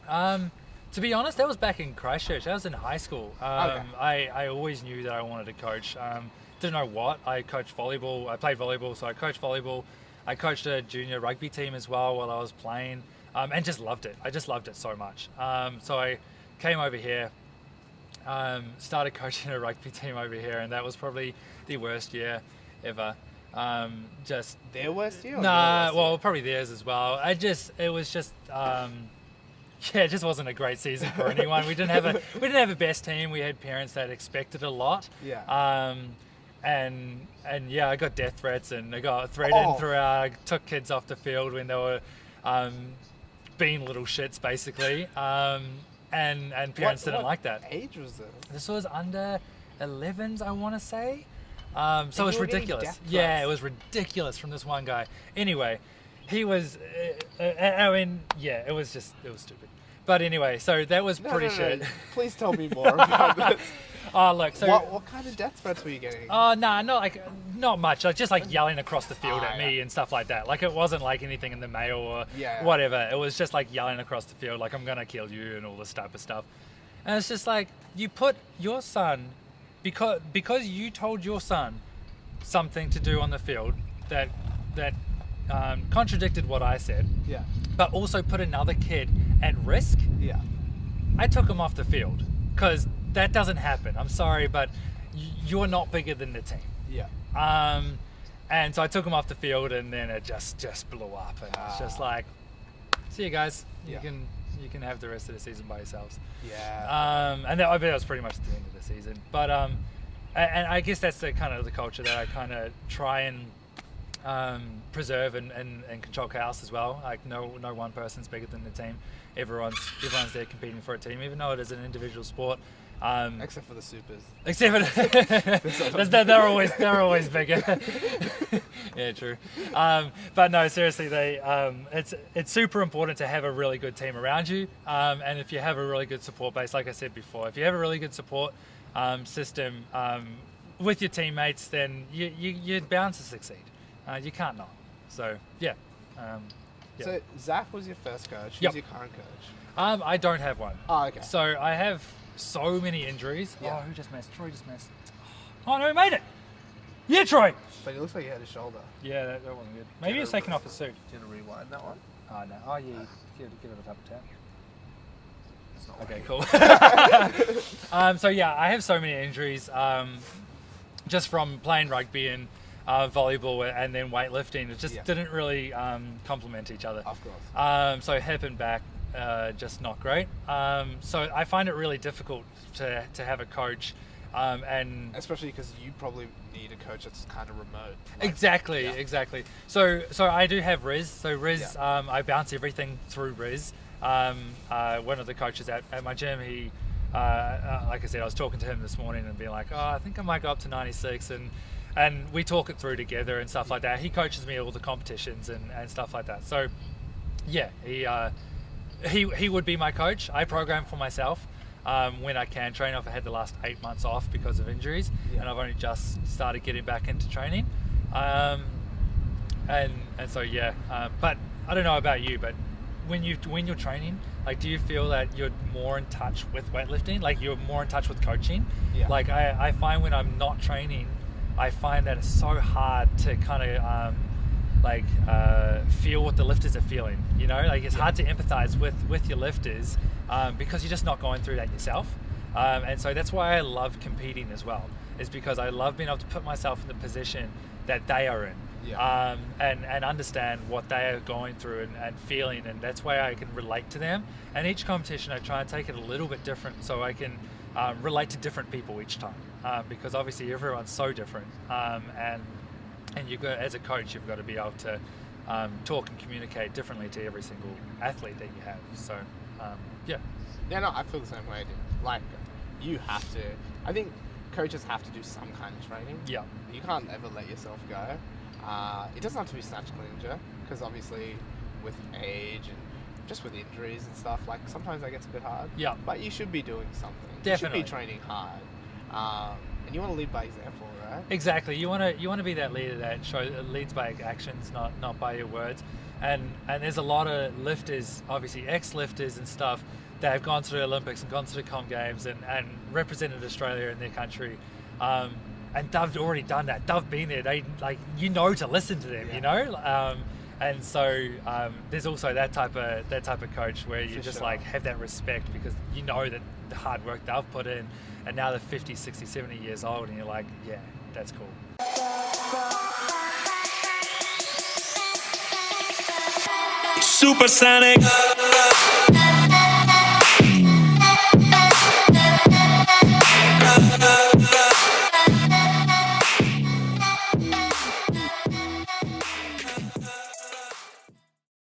To be honest, that was back in Christchurch. That was in high school. Okay. I always knew that I wanted to coach. Didn't know what. I coached volleyball. I played volleyball, so I coached volleyball. I coached a junior rugby team as well while I was playing, and just loved it. I just loved it so much. So I came over here, started coaching a rugby team over here, and that was probably the worst year ever. Just Their worst year? Or nah, your worst well, probably theirs as well. It was just, yeah, it just wasn't a great season for anyone. We didn't have a best team. We had parents that expected a lot. Yeah. And yeah, I got death threats, and I got threatened took kids off the field when they were, being little shits basically. And parents didn't like that. What age was this? This was under 11s, I want to say. So it was you were getting ridiculous. death Yeah, threats? it was ridiculous from this one guy. Anyway, he was, I mean, yeah, it was stupid. But anyway, so that was pretty shit. Please tell me more about this. Oh, look, so. What kind of death threats were you getting? Oh, no, not much. Like, just like yelling across the field at me yeah. and stuff like that. Like, it wasn't like anything in the mail or Yeah. whatever. It was just like yelling across the field, like, I'm going to kill you and all this type of stuff. And it's just like, you put your son, because you told your son something to do on the field that contradicted what I said, Yeah. but also put another kid at risk, Yeah. I took him off the field because that doesn't happen. I'm sorry, but you're not bigger than the team. Yeah. And so I took him off the field, and then it just blew up, and it's just like, see you guys. Yeah. You can have the rest of the season by yourselves. Yeah. And I bet that was pretty much the end of the season. But and I guess that's the kind of the culture that I kind of try and preserve and control chaos as well. Like no one person's bigger than the team. Everyone's there competing for a team, even though it is an individual sport. Except for the supers. Except for they're always bigger. Yeah, true. But no, seriously, it's super important to have a really good team around you. And if you have a really good support base, like I said before, if you have a really good support system with your teammates, then you're bound to succeed. You can't not. So yeah. Yeah. So Zach was your first coach. Who's Yep. your current coach? I don't have one. Oh, okay. So I have so many injuries. Yeah. Oh, who just missed? Troy just missed. Oh no, he made it. Yeah, Troy. But it looks like he had a shoulder. Yeah, that wasn't good. Maybe he's taking off his suit. Do you want to rewind that one? Oh no. Oh yeah. Give it a double tap. It's not Okay, cool. So yeah, I have so many injuries, just from playing rugby and volleyball and then weightlifting. It just didn't really complement each other. Of course. So hip and back, just not great. So I find it really difficult to have a coach, and Especially because you probably need a coach that's kind of remote. Exactly. So I do have Riz. So Riz, Yeah. I bounce everything through Riz. One of the coaches at my gym, he, like I said, I was talking to him this morning and being like, oh, I think I might go up to 96, and we talk it through together and stuff like that. He coaches me at all the competitions and stuff like that. So yeah, he would be my coach. I program for myself when I can train. I've had the last 8 months off because of injuries, and I've only just started getting back into training. And so yeah, but I don't know about you, but when you're training, like, do you feel that you're more in touch with weightlifting? Like, you're more in touch with coaching? Yeah. Like, I find when I'm not training, I find that it's so hard to kind of feel what the lifters are feeling. You know, like, it's hard to empathize with your lifters because you're just not going through that yourself. And so that's why I love competing as well, is because I love being able to put myself in the position that they are in. And understand what they are going through and feeling, and that's why I can relate to them. And each competition I try and take it a little bit different, so I can relate to different people each time, because obviously everyone's so different, and you've got, as a coach, you've got to be able to talk and communicate differently to every single athlete that you have. So yeah, no, I feel the same way, dude. Like, you have to, I think coaches have to do some kind of training. Yeah. You can't ever let yourself go. It doesn't have to be Snatch, Clean Jerk, because obviously with age and just with injuries and stuff, like, sometimes that gets a bit hard. Yeah. But you should be doing something. Definitely. You should be training hard. And you want to lead by example, right? Exactly. You want to be that leader that leads by actions, not by your words. and there's a lot of lifters, obviously ex-lifters and stuff, that have gone to the Olympics and gone to the Com Games and represented Australia in their country, and they've already done that. They've been there. They to listen to them, and so there's also that type of coach where you just like have that respect because you know that the hard work they've put in, and now they're 50, 60, 70 years old, and you're like, yeah, that's cool. Supersonic.